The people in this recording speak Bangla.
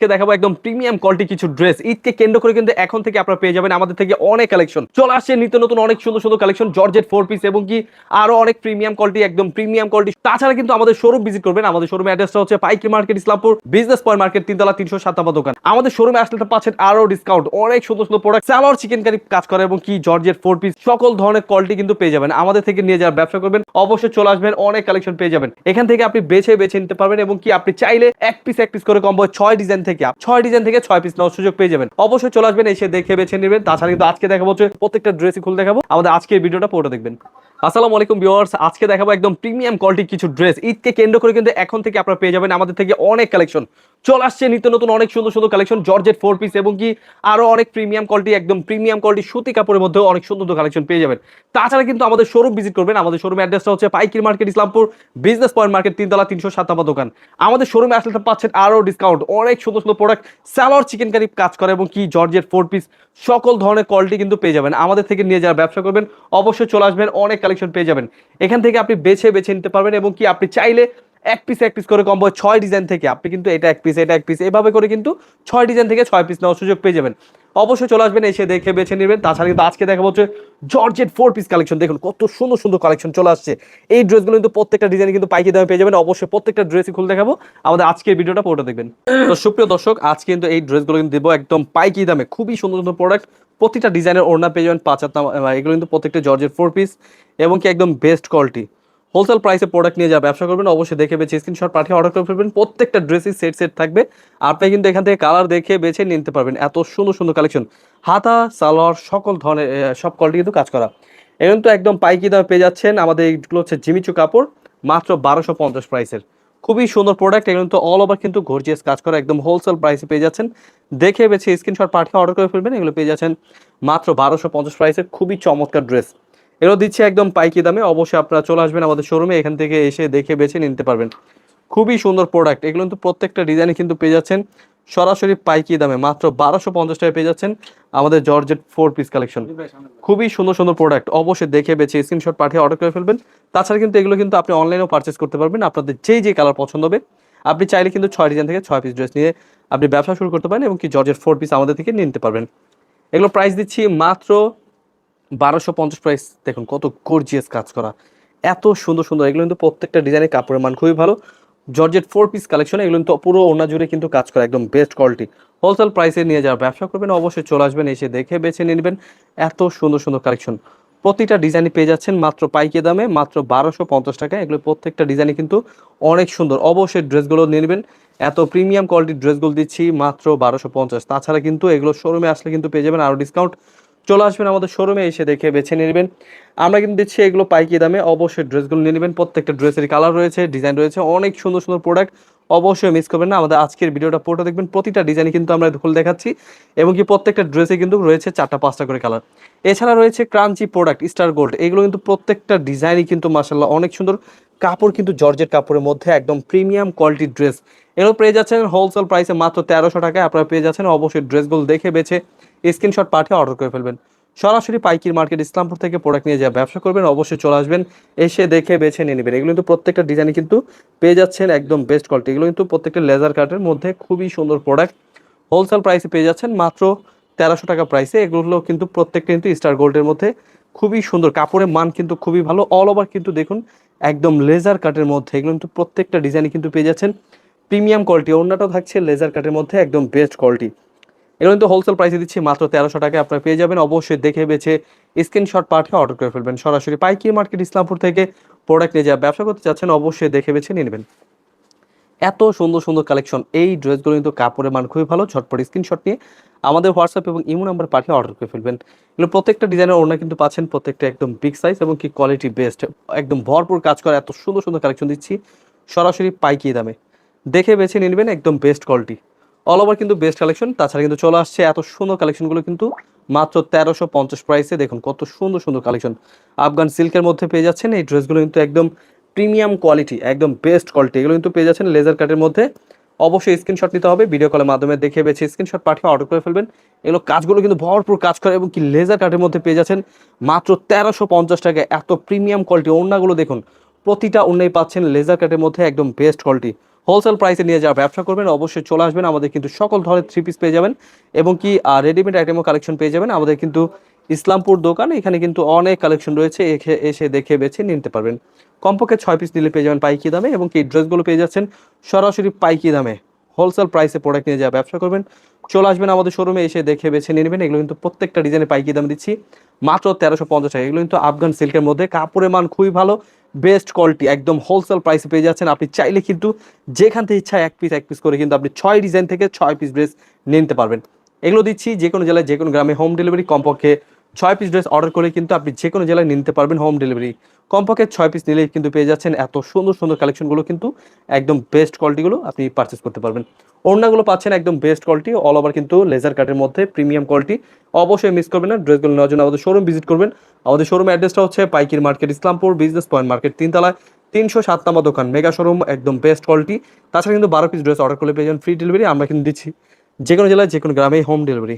আজকে দেখাবো একদম প্রিমিয়াম কোয়ালিটি কিছু ড্রেস। ঈদকে কেন্দ্র করে কিন্তু এখন থেকে আপনারা পেয়ে যাবেন আমাদের থেকে অনেক কালেকশন চলে আসছে, নিত্য নতুন অনেক সুন্দর সুন্দর কালেকশন, জর্জেট 4 পিস এবং কি আরো অনেক প্রিমিয়াম কোয়ালিটি, একদম প্রিমিয়াম কোয়ালিটি। তাছাড়া কিন্তু আমাদের শোরুম ভিজিট করবেন। আমাদের শোরুম অ্যাড্রেসটা হচ্ছে পাইকারি market, Islampur business point market, 3তলা 307 নম্বর দোকান। আমাদের শোরুমে আসলে তো পাচ্ছেন আরো ডিসকাউন্ট, অনেক সুন্দর সুন্দর প্রোডাক্ট, সালোয়ার চিকেন কারি কাজ করে এবং কি জর্জেট 4 পিস সকল ধরনের কোয়ালিটি কিন্তু পেয়ে যাবেন আমাদের থেকে। নিয়ে যারা ব্যবসা করবেন অবশ্যই চলে আসবেন, অনেক কালেকশন পেয়ে যাবেন এখান থেকে। আপনি বেছে বেছে নিতে পারবেন এবং কি আপনি চাইলে এক পিস করে কম্বো 6 ডিজাইন থেকে 6 পিস নেওয়ার সুযোগ পেয়ে যাবেন। অবশ্যই চলে আসবেন, এসে দেখে বেছে নেবেন। তাছাড়া কিন্তু আজকে দেখাবো হচ্ছে প্রত্যেকটা ড্রেসই খুলে দেখাবো। আমাদের আজকের ভিডিওটা পুরোটা দেখবেন। আসসালামু আলাইকুম ভিউয়ার্স, আজকে দেখাবো একদম প্রিমিয়াম কোয়ালিটি কিছু ড্রেস। ঈদকে কেন্দ্র করে কিন্তু এখন থেকে আপনারা পেয়ে যাবেন আমাদের থেকে অনেক কালেকশন চলে আসছে, নিত্য নতুন অনেক সুন্দর সুন্দর কালেকশন, জর্জেট 4 পিস এবং কি আরো অনেক প্রিমিয়াম কোয়ালিটি, একদম প্রিমিয়াম কোয়ালিটি সুতি কাপড়ের মধ্যে অনেক সুন্দর সুন্দর কালেকশন পেয়ে যাবেন। তাছাড়া কিন্তু আমাদের শোরুম ভিজিট করবেন। আমাদের শোরুম অ্যাড্রেসটা হচ্ছে পাইকারি market, Islampur business point market, 3তলা 307 নম্বর দোকান। আমাদের শোরুমে আসলে পাচ্ছেন আরো ডিসকাউন্ট, অনেক সুন্দর সুন্দর প্রোডাক্ট, সালোয়ার চিকেন কারি কাজ করে এবং কি জর্জেট 4 পিস সকল ধরনের কোয়ালিটি কিন্তু পেয়ে যাবেন আমাদের থেকে। নিয়ে যারা ব্যবসা করবেন অবশ্যই চলে আসবেন, অনেক কালেকশন পেয়ে যাবেন এখান থেকে। আপনি বেছে বেছে নিতে পারবেন এবং কি আপনি চাইলে এক পিস করে কম্বো 6 ডিজাইন থেকে আপনি কিন্তু এটা এক পিস এভাবে করে কিন্তু 6 ডিজাইন থেকে 6 পিস নেওয়ার সুযোগ পেয়ে যাবেন। অবশ্যই চলে আসবেন, এসে দেখে বেছে নেবেন। তাছাড়া কিন্তু আজকে দেখা হচ্ছে জর্জেট 4 পিস কালেকশন। দেখুন কত সুন্দর সুন্দর কালেকশন চলে আসছে। এই ড্রেসগুলো কিন্তু প্রত্যেকটা ডিজাইন কিন্তু পাইকারি দামে পেয়ে যাবেন। অবশ্যই প্রত্যেকটা ড্রেসই খুলে দেখাবো। আমাদের আজকের ভিডিওটা পুরোটা দেখবেন। তো সুপ্রিয় দর্শক, আজকে কিন্তু এই ড্রেসগুলো কিন্তু দেবো একদম পাইকারি দামে, খুবই সুন্দর সুন্দর প্রোডাক্ট। প্রতিটা ডিজাইনের ওড়না পেয়ে যাবেন 5 হাত। এগুলো কিন্তু প্রত্যেকটা জর্জেট 4 পিস এবং কি একদম বেস্ট কোয়ালিটি। হোলসেল প্রাইসে প্রোডাক্ট নিয়ে যা ব্যবসা করবেন অবশ্যই দেখে বেছে স্ক্রিনশট পাঠিয়ে অর্ডার করে ফেলবেন। প্রত্যেকটা ড্রেসই সেট থাকবে। আপনি কিন্তু এখান থেকে কালার দেখে বেছে নিতে পারবেন। এত সুন্দর সুন্দর কালেকশন, হাতা সালোয়ার সকল ধরনের সব কোয়ালিটি কিন্তু কাজ করা। এখন তো একদম পাইকারি দামে পেয়ে যাচ্ছেন। আমাদের এইগুলো হচ্ছে জিমিচু কাপড়, মাত্র 1250 প্রাইসের। খুবই সুন্দর প্রোডাক্ট। এগুলো তো অল ওভার কিন্তু গর্জিয়াস কাজ করা, একদম হোলসেল প্রাইসে পেয়ে যাচ্ছেন। দেখে বেছে স্ক্রিনশট পাঠিয়ে অর্ডার করে ফেলবেন। এগুলো পেয়ে যাচ্ছেন মাত্র 1250 প্রাইসের, খুবই চমৎকার ড্রেস। এগুলো দিচ্ছে একদম পাইকারি দামে। অবশ্যই আপনারা চলে আসবেন আমাদের শোরুমে, এখান থেকে এসে দেখে বেছে নিতে পারবেন। খুবই সুন্দর প্রোডাক্ট। এগুলো কিন্তু প্রত্যেকটা ডিজাইনে কিন্তু পেয়ে যাচ্ছেন সরাসরি পাইকারি দামে, মাত্র 1250 টাকায় পেয়ে যাচ্ছেন আমাদের জর্জেট 4 পিস কালেকশন। খুবই সুন্দর সুন্দর প্রোডাক্ট। অবশ্যই দেখে বেছে স্ক্রিনশট পাঠিয়ে অর্ডার করে ফেলবেন। তাছাড়া কিন্তু এগুলো কিন্তু আপনি অনলাইনেও পারচেস করতে পারবেন। আপনাদের যেই কালার পছন্দ হবে আপনি চাইলে কিন্তু 6 ডিজাইন থেকে 6 পিস ড্রেস নিয়ে আপনি ব্যবসা শুরু করতে পারেন এবং কি জর্জেট 4 পিস আমাদের থেকে নিতে পারবেন। এগুলো প্রাইস দিচ্ছি মাত্র 1250 প্রাইস। দেখুন কত গর্জিয়াস কাজ করা, এত সুন্দর সুন্দর। এগুলো কিন্তু প্রত্যেকটা ডিজাইনের কাপড়ের মান খুবই ভালো। জর্জেট 4 পিস কালেকশন, এগুলো কিন্তু পুরো ওড়না জুড়ে কিন্তু কাজ করা, একদম বেস্ট কোয়ালিটি। হোলসেল প্রাইসে নিয়ে যারা ব্যবসা করবেন অবশ্যই চলে আসবেন, এসে দেখে বেছে নিয়ে নেবেন। এত সুন্দর সুন্দর কালেকশন, প্রতিটা ডিজাইনই পেয়ে যাচ্ছেন মাত্র পাইকারি দামে, মাত্র 1250 টাকা। এগুলো প্রত্যেকটা ডিজাইনই কিন্তু অনেক সুন্দর। অবশ্যই ড্রেসগুলো নিয়ে নেবেন। এত প্রিমিয়াম কোয়ালিটির ড্রেসগুলো দিচ্ছি মাত্র 1250। তাছাড়া কিন্তু এগুলো শোরুমে আসলে কিন্তু পেয়ে যাবেন আরও ডিসকাউন্ট। চলে আসবেন আমাদের শোরুমে, এসে দেখে বেছে নিয়ে নেবেন। আমরা কিন্তু দিচ্ছি এগুলো পাইকারি দামে। অবশ্যই ড্রেসগুলো নিয়ে নেবেন। প্রত্যেকটা ড্রেসের কালার রয়েছে, ডিজাইন রয়েছে, অনেক সুন্দর সুন্দর প্রোডাক্ট। অবশ্যই মিস করবেন না, আমাদের আজকের ভিডিওটা পুরোটা দেখবেন। প্রতিটা ডিজাইনই কিন্তু আমরা খুলে দেখাচ্ছি এবং কি প্রত্যেকটা ড্রেসে কিন্তু রয়েছে 4টা 5টা করে কালার। এছাড়া রয়েছে ক্রাঞ্চি প্রোডাক্ট, স্টার গোল্ড। এগুলো কিন্তু প্রত্যেকটা ডিজাইনই কিন্তু মাশাআল্লাহ অনেক সুন্দর। কাপড় কিন্তু জর্জেট কাপড়ের মধ্যে একদম প্রিমিয়াম কোয়ালিটির ড্রেস। এগুলো পেয়ে যাচ্ছেন হোলসেল প্রাইসে মাত্র 1300 টাকায় আপনারা পেয়ে যাচ্ছেন। অবশ্যই ড্রেসগুলো দেখে বেছে স্ক্রিনশট পাঠিয়ে অর্ডার করে ফেলবেন। সরাসরি পাইকারি মার্কেট ইসলামপুর থেকে প্রোডাক্ট নিয়ে যা ব্যবসা করবেন অবশ্যই চলে আসবেন, এসে দেখে বেছে নিয়ে নেবেন। এগুলো কিন্তু প্রত্যেকটা ডিজাইনে কিন্তু পেয়ে যাচ্ছেন একদম বেস্ট কোয়ালিটি। এগুলো কিন্তু প্রত্যেকটা লেজার কাটের মধ্যে খুবই সুন্দর প্রোডাক্ট। হোলসেল প্রাইসে পেয়ে যাচ্ছেন মাত্র 1300 টাকা প্রাইসে। এগুলো কিন্তু প্রত্যেকটা কিন্তু স্টার গোল্ডের মধ্যে খুবই সুন্দর। কাপড়ের মান কিন্তু খুবই ভালো। অল ওভার কিন্তু দেখুন একদম লেজার কাটের মধ্যে। এগুলো কিন্তু প্রত্যেকটা ডিজাইনে কিন্তু পেয়ে যাচ্ছেন প্রিমিয়াম কোয়ালিটি। অন্যটাও থাকছে লেজার কাটের মধ্যে একদম বেস্ট কোয়ালিটি। এগুলো কিন্তু হোলসেল প্রাইসে দিচ্ছি মাত্র 1300 টাকায় আপনারা পেয়ে যাবেন। অবশ্যই দেখে বেছে স্ক্রিনশট পাঠিয়ে অর্ডার করে ফেলবেন। সরাসরি পাইকারি মার্কেট ইসলামপুর থেকে প্রোডাক্ট নিয়ে যা ব্যবসা করতে চাচ্ছেন অবশ্যই দেখে বেছে নিয়ে নেবেন। এত সুন্দর সুন্দর কালেকশন। এই ড্রেসগুলো কিন্তু কাপড়ের মান খুবই ভালো। ঝটপট স্ক্রিনশট নিয়ে আমাদের হোয়াটসঅ্যাপ এবং ইমো নাম্বার পাঠিয়ে অর্ডার করে ফেলবেন। এগুলো প্রত্যেকটা ডিজাইনের ওড়না কিন্তু পাচ্ছেন, প্রত্যেকটা একদম বিগ সাইজ এবং কি কোয়ালিটি বেস্ট, একদম ভরপুর কাজ করা। এত সুন্দর সুন্দর কালেকশন দিচ্ছি সরাসরি পাইকারি দামে। দেখে বেছে নিয়ে নেবেন, একদম বেস্ট কোয়ালিটি। অল ওভার কিন্তু বেস্ট কালেকশন। তাছাড়া কিন্তু চলে আসছে এত সুন্দর কালেকশনগুলো কিন্তু মাত্র 1350 প্রাইসে। দেখুন কত সুন্দর সুন্দর কালেকশন। আফগান সিল্কের মধ্যে পেয়ে যাচ্ছেন এই ড্রেসগুলো কিন্তু একদম প্রিমিয়াম কোয়ালিটি, একদম বেস্ট কোয়ালিটি। এগুলো কিন্তু পেয়ে যাচ্ছেন লেজার কাটের মধ্যে। অবশ্যই স্ক্রিনশট নিতে হবে, ভিডিও কলের মাধ্যমে দেখে বেছে স্ক্রিনশট পাঠিয়ে অর্ডার করে ফেলবেন। এগুলো কাজগুলো কিন্তু ভরপুর কাজ করে এবং কি লেজার কাটের মধ্যে পেয়ে যাচ্ছেন মাত্র 1350 টাকায়। এত প্রিমিয়াম কোয়ালিটি। ওড়নাগুলো দেখুন, প্রতিটা ওড়নাই পাচ্ছেন লেজার কাটের মধ্যে একদম বেস্ট কোয়ালিটি। হোলসেল প্রাইসে নিয়ে যারা ব্যবসা করবেন অবশ্যই চলে আসবেন, আমাদের কিন্তু সকল ধরনের থ্রি পিস পেয়ে যাবেন এবং কি রেডিমেড আইটেমও কালেকশন পেয়ে যাবেন। আমাদের কিন্তু ইসলামপুর দোকান, এখানে কিন্তু অনেক কালেকশন রয়েছে, এসে দেখে বেছে নিতে পারবেন। কমপক্ষে 6 পিস নিলে পেয়ে যাবেন পাইকি দামে এবং কি ড্রেসগুলো পেয়ে যাচ্ছেন সরাসরি পাইকি দামে। হোলসেল প্রাইসে প্রোডাক্ট নিয়ে যারা ব্যবসা করবেন চলে আসবেন আমাদের শোরুমে, এসে দেখে বেছে নিয়ে নেবেন। এগুলো কিন্তু প্রত্যেকটা ডিজাইনে পাইকি দাম দিচ্ছি মাত্র 1350 টাকা। এগুলো কিন্তু আফগান সিল্কের মধ্যে, কাপড়ের মান খুবই ভালো, বেস্ট কোয়ালিটি, একদম হোলসেল প্রাইসে পেয়ে যাচ্ছেন। আপনি চাইলে কিন্তু যেখান থেকে ইচ্ছা এক পিস করে কিন্তু আপনি 6 ডিজাইন থেকে 6 পিস ড্রেস নিতে পারবেন। এগুলো দিচ্ছি যে কোনো জেলায় যে কোনো গ্রামে হোম ডেলিভারি। কমপক্ষে 6 পিস ড্রেস অর্ডার করে কিন্তু আপনি যে কোনো জেলায় নিতে পারবেন হোম ডেলিভারি। কমপক্ষে 6 পিস নিলেই কিন্তু পেয়ে যাচ্ছেন এত সুন্দর সুন্দর কালেকশনগুলো, কিন্তু একদম বেস্ট কোয়ালিটিগুলো আপনি পারচেস করতে পারবেন। ওড়নাগুলো পাচ্ছেন একদম বেস্ট কোয়ালিটি, অল ওভার কিন্তু লেজার কাটের মধ্যে প্রিমিয়াম কোয়ালিটি। অবশ্যই মিস করবেন না, ড্রেসগুলো নেওয়ার জন্য আমাদের শোরুম ভিজিট করবেন। আমাদের শোরুম অ্যাড্রেসটা হচ্ছে পাইকির market, Islampur business point market, 3 তলায় 307 নম্বর দোকান, মেগা শোরুম, একদম বেস্ট কোয়ালিটি। তাছাড়া কিন্তু 12 পিস ড্রেস অর্ডার করলে পেয়ে যাবেন ফ্রি ডেলিভারি। আমরা কিন্তু দিচ্ছি যে কোনো জেলায় যে কোনো গ্রামে হোম ডেলিভারি।